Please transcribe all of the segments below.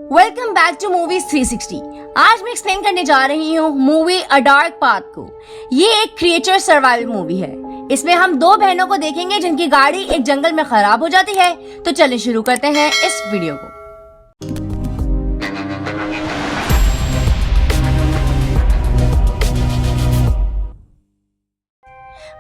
Welcome back to movies 360। आज मैं explain करने जा रही हूँ मूवी अ डार्क पाथ को। ये एक क्रिएचर सर्वाइवल मूवी है। इसमें हम दो बहनों को देखेंगे जिनकी गाड़ी एक जंगल में खराब हो जाती है। तो चलिए शुरू करते हैं इस वीडियो को।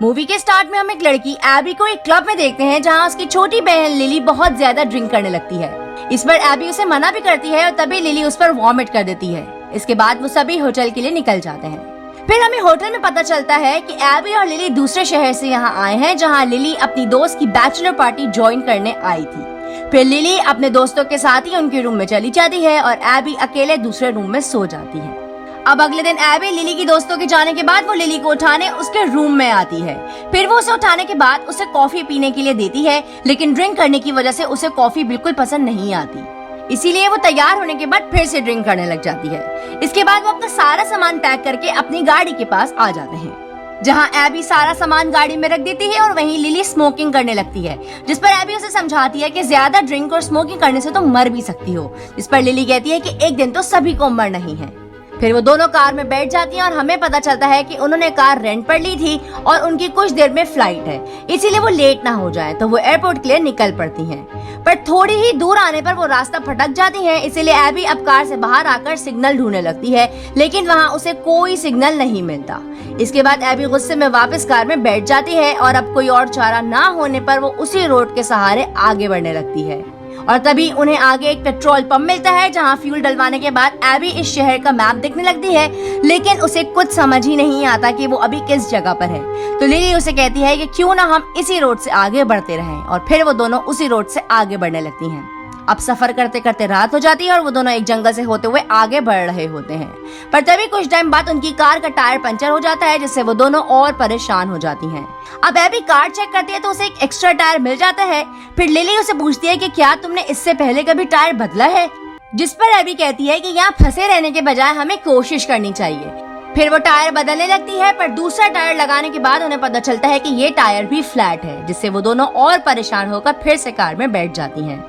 मूवी के स्टार्ट में हम एक लड़की एबी को एक क्लब में देखते हैं जहां उसकी छोटी बहन लिली बहुत ज्यादा ड्रिंक करने लगती है। इस पर एबी उसे मना भी करती है और तभी लिली उस पर वॉमिट कर देती है। इसके बाद वो सभी होटल के लिए निकल जाते हैं। फिर हमें होटल में पता चलता है कि एबी और लिली दूसरे शहर से यहाँ आए हैं जहाँ लिली अपनी दोस्त की बैचलर पार्टी ज्वाइन करने आई थी। फिर लिली अपने दोस्तों के साथ ही उनके रूम में चली जाती है और एबी अकेले दूसरे रूम में सो जाती है। अब अगले दिन एबी लिली की दोस्तों के जाने के बाद वो लिली को उठाने उसके रूम में आती है। फिर वो उसे उठाने के बाद उसे कॉफी पीने के लिए देती है, लेकिन ड्रिंक करने की वजह से उसे कॉफी बिल्कुल पसंद नहीं आती। इसीलिए वो तैयार होने के बाद फिर से ड्रिंक करने लग जाती है। इसके बाद वो अपना सारा सामान पैक करके अपनी गाड़ी के पास आ जाते हैं, जहाँ एबी सारा सामान गाड़ी में रख देती है और वहीं लिली स्मोकिंग करने लगती है, जिस पर एबी उसे समझाती है कि ज्यादा ड्रिंक और स्मोकिंग करने से तो मर भी सकती हो। इस पर लिली कहती है कि एक दिन तो सभी को मरना ही है। फिर वो दोनों कार में बैठ जाती हैं और हमें पता चलता है कि उन्होंने कार रेंट पर ली थी और उनकी कुछ देर में फ्लाइट है, इसीलिए वो लेट ना हो जाए तो वो एयरपोर्ट के लिए निकल पड़ती हैं। पर थोड़ी ही दूर आने पर वो रास्ता भटक जाती हैं, इसीलिए एबी अब कार से बाहर आकर सिग्नल ढूंढने लगती है, लेकिन वहाँ उसे कोई सिग्नल नहीं मिलता। इसके बाद एबी गुस्से में वापस कार में बैठ जाती है और अब कोई और चारा ना होने पर वो उसी रोड के सहारे आगे बढ़ने लगती है। और तभी उन्हें आगे एक पेट्रोल पंप मिलता है जहां फ्यूल डलवाने के बाद एबी इस शहर का मैप देखने लगती है, लेकिन उसे कुछ समझ ही नहीं आता कि वो अभी किस जगह पर है। तो लिली उसे कहती है कि क्यों ना हम इसी रोड से आगे बढ़ते रहें, और फिर वो दोनों उसी रोड से आगे बढ़ने लगती हैं। अब सफर करते करते रात हो जाती है और वो दोनों एक जंगल से होते हुए आगे बढ़ रहे होते हैं। पर तभी कुछ टाइम बाद उनकी कार का टायर पंचर हो जाता है, जिससे वो दोनों और परेशान हो जाती हैं। अब एबी कार चेक करती है तो उसे एक एक्स्ट्रा टायर मिल जाता है। फिर लिली उसे पूछती है कि क्या तुमने इससे पहले कभी टायर बदला है, जिस पर एबी कहती है कि यहाँ फंसे रहने के बजाय हमें कोशिश करनी चाहिए। फिर वो टायर बदलने लगती है, पर दूसरा टायर लगाने के बाद उन्हें पता चलता है कि ये टायर भी फ्लैट है, जिससे वो दोनों और परेशान होकर फिर से कार में बैठ जाती हैं।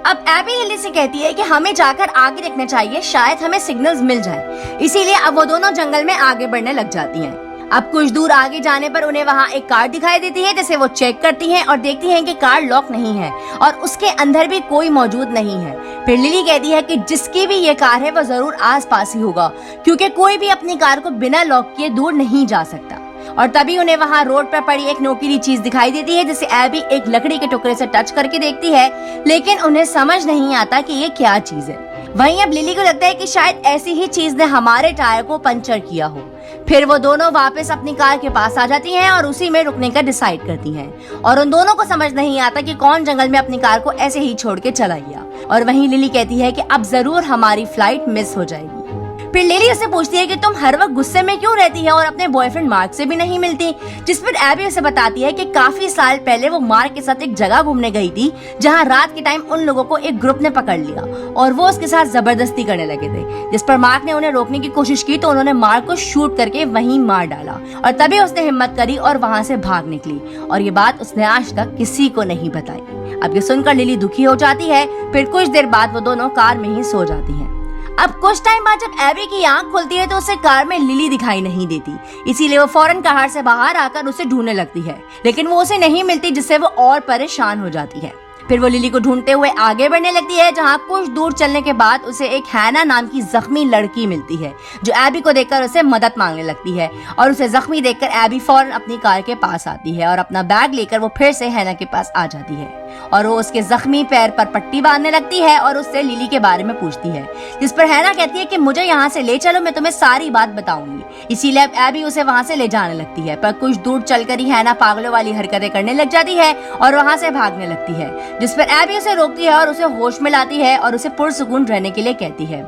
अब एबी लिली से कहती है कि हमें जाकर आगे देखना चाहिए, शायद हमें सिग्नल्स मिल जाएं। इसीलिए अब वो दोनों जंगल में आगे बढ़ने लग जाती हैं। अब कुछ दूर आगे जाने पर उन्हें वहाँ एक कार दिखाई देती है, जिसे वो चेक करती हैं और देखती हैं कि कार लॉक नहीं है और उसके अंदर भी कोई मौजूद नहीं है। फिर लिली कहती है कि जिसकी भी ये कार है वो जरूर आसपास ही होगा, क्योंकि कोई भी अपनी कार को बिना लॉक किए दूर नहीं जा सकता। और तभी उन्हें वहाँ रोड पर पड़ी एक नोकीली चीज दिखाई देती है, जिसे एबी एक लकड़ी के टुकड़े से टच करके देखती है, लेकिन उन्हें समझ नहीं आता कि ये क्या चीज है। वहीं अब लिली को लगता है कि शायद ऐसी ही चीज ने हमारे टायर को पंचर किया हो। फिर वो दोनों वापस अपनी कार के पास आ जाती हैं और उसी में रुकने का डिसाइड करती हैं। और उन दोनों को समझ नहीं आता कि कौन जंगल में अपनी कार को ऐसे ही छोड़ के चला गया। और वहीं लिली कहती है कि अब जरूर हमारी फ्लाइट मिस हो जाएगी। फिर लिली उससे पूछती है कि तुम हर वक्त गुस्से में क्यों रहती है और अपने बॉयफ्रेंड मार्क से भी नहीं मिलती, जिस पर एबी उसे बताती है कि काफी साल पहले वो मार्क के साथ एक जगह घूमने गई थी जहां रात के टाइम उन लोगों को एक ग्रुप ने पकड़ लिया और वो उसके साथ जबरदस्ती करने लगे थे, जिस पर मार्क ने उन्हें रोकने की कोशिश की तो उन्होंने मार्क को शूट करके वहीं मार डाला। और तभी उसने हिम्मत करी और वहां से भाग निकली, और ये बात उसने आज तक किसी को नहीं बताई। अब ये सुनकर लिली दुखी हो जाती है। फिर कुछ देर बाद वो दोनों कार में ही सो जाती हैं। अब कुछ टाइम बाद जब एबी की आंख खुलती है तो उसे कार में लिली दिखाई नहीं देती, इसीलिए वो फौरन कार से बाहर आकर उसे ढूंढने लगती है, लेकिन वो उसे नहीं मिलती, जिससे वो और परेशान हो जाती है। फिर वो लिली को ढूंढते हुए आगे बढ़ने लगती है, जहाँ कुछ दूर चलने के बाद उसे एक हैना नाम की जख्मी लड़की मिलती है, जो एबी को देखकर उसे मदद मांगने लगती है। और उसे जख्मी देखकर एबी फौरन अपनी कार के पास आती है और अपना बैग लेकर वो फिर से हैना के पास आ जाती है और वो उसके जख्मी पैर पर पट्टी बांधने लगती है और उससे लिली के बारे में पूछती है, जिस पर हैना कहती है कि मुझे यहाँ से ले चलो, मैं तुम्हें सारी बात बताऊंगी। इसीलिए अब एबी उसे वहाँ से ले जाने लगती है, पर कुछ दूर चलकर ही हैना पागलों वाली हरकतें करने लग जाती है और वहाँ से भागने लगती है, जिस पर एबी उसे रोकती है और उसे होश में लाती है और उसे पुरसुकून रहने के लिए कहती है।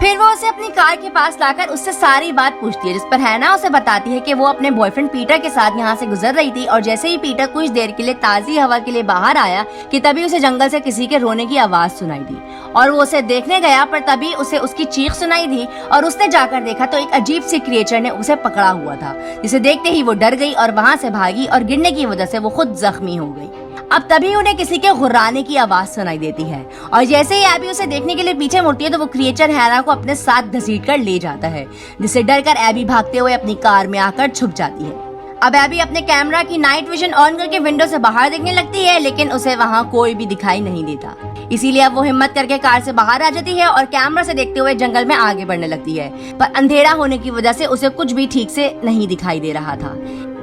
फिर वो उसे अपनी कार के पास लाकर उससे सारी बात पूछती है, जिस पर हैना उसे बताती है कि वो अपने बॉयफ्रेंड पीटर के साथ यहाँ से गुजर रही थी और जैसे ही पीटर कुछ देर के लिए ताजी हवा के लिए बाहर आया कि तभी उसे जंगल से किसी के रोने की आवाज सुनाई दी और वो उसे देखने गया, पर तभी उसे उसकी चीख सुनाई दी और उसने जाकर देखा तो एक अजीब सी क्रिएचर ने उसे पकड़ा हुआ था, जिसे देखते ही वो डर गई और वहाँ से भागी और गिरने की वजह से वो खुद जख्मी हो गई। अब तभी उन्हें किसी के गुर्राने की आवाज सुनाई देती है और जैसे ही एबी उसे देखने के लिए पीछे मुड़ती है तो वो क्रिएचर हैना को अपने साथ घसीटकर ले जाता है, जिससे डरकर एबी भागते हुए अपनी कार में आकर छुप जाती है। अब एबी अपने कैमरा की नाइट विजन ऑन करके विंडो से बाहर देखने लगती है, लेकिन उसे वहाँ कोई भी दिखाई नहीं देता। इसीलिए अब वो हिम्मत करके कार से बाहर आ जाती है और कैमरा से देखते हुए जंगल में आगे बढ़ने लगती है, पर अंधेरा होने की वजह से उसे कुछ भी ठीक से नहीं दिखाई दे रहा था।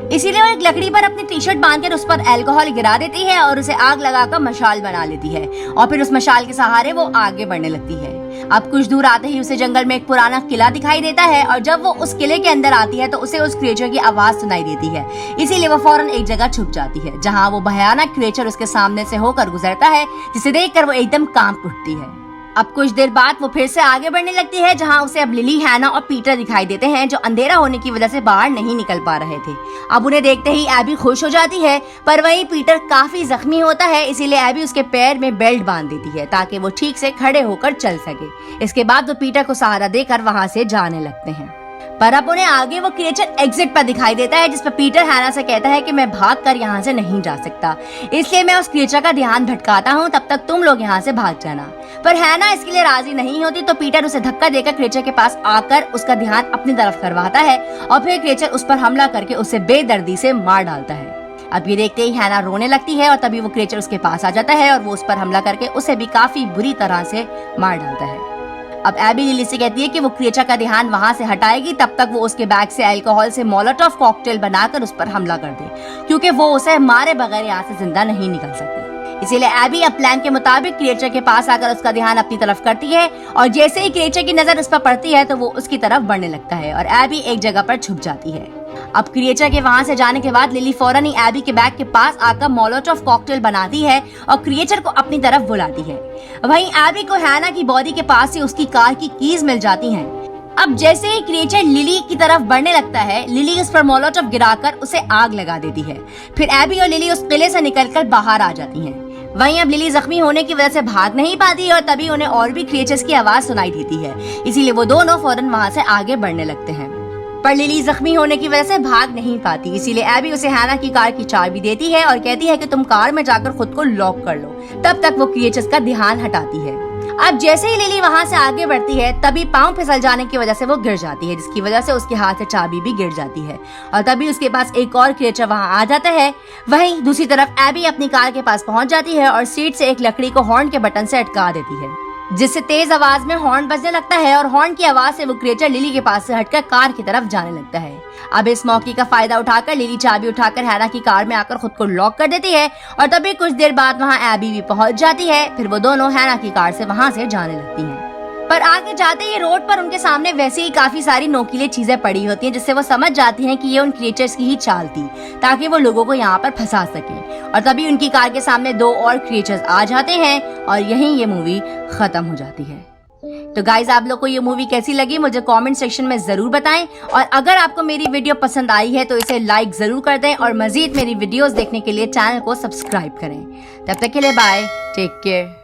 इसीलिए वो एक लकड़ी पर अपनी टी शर्ट बांधकर उस पर अल्कोहल गिरा देती है और उसे आग लगाकर मशाल बना लेती है और फिर उस मशाल के सहारे वो आगे बढ़ने लगती है। अब कुछ दूर आते ही उसे जंगल में एक पुराना किला दिखाई देता है और जब वो उस किले के अंदर आती है तो उसे उस क्रिएचर की आवाज सुनाई देती है। इसीलिए वो फौरन एक जगह छुप जाती है जहाँ वो भयानक क्रिएचर उसके सामने से होकर गुजरता है, जिसे देखकर वो एकदम कांप उठती है। अब कुछ देर बाद वो फिर से आगे बढ़ने लगती है जहाँ उसे अब लिली, हैना और पीटर दिखाई देते हैं, जो अंधेरा होने की वजह से बाहर नहीं निकल पा रहे थे। अब उन्हें देखते ही एबी खुश हो जाती है, पर वहीं पीटर काफी जख्मी होता है, इसीलिए एबी उसके पैर में बेल्ट बांध देती है ताकि वो ठीक से खड़े होकर चल सके। इसके बाद वो पीटर को सहारा देकर वहाँ से जाने लगते हैं, पर अब उन्हें आगे वो क्रिएचर एग्जिट पर दिखाई देता है, जिस पर पीटर हैना से कहता है कि मैं भागकर यहाँ से नहीं जा सकता, इसलिए मैं उस क्रिएचर का ध्यान भटकाता हूँ, तब तक तुम लोग यहाँ से भाग जाना। पर हैना इसके लिए राजी नहीं होती, तो पीटर उसे धक्का देकर क्रिएचर के पास आकर उसका ध्यान अपनी तरफ करवाता है और फिर क्रिएचर उस पर हमला करके उसे बेदर्दी से मार डालता है। अब ये देखते ही हैना रोने लगती है और तभी वो क्रिएचर उसके पास आ जाता है और वो उस पर हमला करके उसे भी काफी बुरी तरह से मार डालता है। अब एबी लिली से कहती है कि वो क्रिएचर का ध्यान वहां से हटाएगी, तब तक वो उसके बैग से अल्कोहल से मोलोटोव कॉकटेल बनाकर उस पर हमला कर दे, क्योंकि वो उसे मारे बगैर यहाँ से जिंदा नहीं निकल सकती। इसीलिए एबी अब प्लान के मुताबिक क्रिएचर के पास आकर उसका ध्यान अपनी तरफ करती है और जैसे ही क्रिएचर की नजर उस पर पड़ती है तो वो उसकी तरफ बढ़ने लगता है और एबी एक जगह पर छुप जाती है। अब क्रिएचर के वहां से जाने के बाद लिली फौरन ही एबी के बैग के पास आकर मोलोटोव कॉकटेल बनाती है और क्रिएचर को अपनी तरफ बुलाती है। वहीं एबी को हैना की बॉडी के पास से उसकी कार की कीज मिल जाती हैं। अब जैसे ही क्रिएचर लिली की तरफ बढ़ने लगता है, लिली उस पर मोलोटोव गिराकर उसे आग लगा देती है। फिर एबी और लिली उस किले से निकलकर बाहर आ जाती हैं। वहीं अब लिली जख्मी होने की वजह से भाग नहीं पाती और तभी उन्हें और भी क्रिएचर्स की आवाज सुनाई देती है, इसीलिए वो दोनों फौरन वहां से आगे बढ़ने लगते हैं। पर लिली जख्मी होने की वजह से भाग नहीं पाती, इसीलिए एबी उसे हैना की कार की चाबी देती है और कहती है कि तुम कार में जाकर खुद को लॉक कर लो। तब तक वो क्रिएचर्स का ध्यान हटाती है। अब जैसे ही लिली वहां से आगे बढ़ती है तभी पांव फिसल जाने की वजह से वो गिर जाती है, जिसकी वजह से उसके हाथ से चाबी भी गिर जाती है और तभी उसके पास एक और क्रिएचर वहां आ जाता है। वहीं दूसरी तरफ एबी अपनी कार के पास पहुंच जाती है और सीट से एक लकड़ी को हॉर्न के बटन से अटका देती है, जिससे तेज आवाज में हॉर्न बजने लगता है और हॉर्न की आवाज से वो क्रिएचर लिली के पास से हटकर कार की तरफ जाने लगता है। अब इस मौके का फायदा उठाकर लिली चाबी उठाकर हैना की कार में आकर खुद को लॉक कर देती है और तभी कुछ देर बाद वहां एबी भी पहुंच जाती है। फिर वो दोनों हैना की कार से वहां से जाने लगती हैं। पर आगे जाते ही रोड पर उनके सामने वैसे ही काफी सारी नोकीली चीजें पड़ी होती हैं, जिससे वो समझ जाती हैं कि ये उन क्रिएचर्स की ही चाल थी ताकि वो लोगों को यहाँ पर फंसा सके। और तभी उनकी कार के सामने दो और क्रिएचर्स आ जाते हैं और यहीं ये मूवी खत्म हो जाती है। तो गाइज, आप लोग को ये मूवी कैसी लगी मुझे कमेंट सेक्शन में जरूर बताएं और अगर आपको मेरी वीडियो पसंद आई है तो इसे लाइक जरूर कर दें और मजीद मेरी वीडियोस देखने के लिए चैनल को सब्सक्राइब करें। तब तक के लिए बाय, टेक केयर।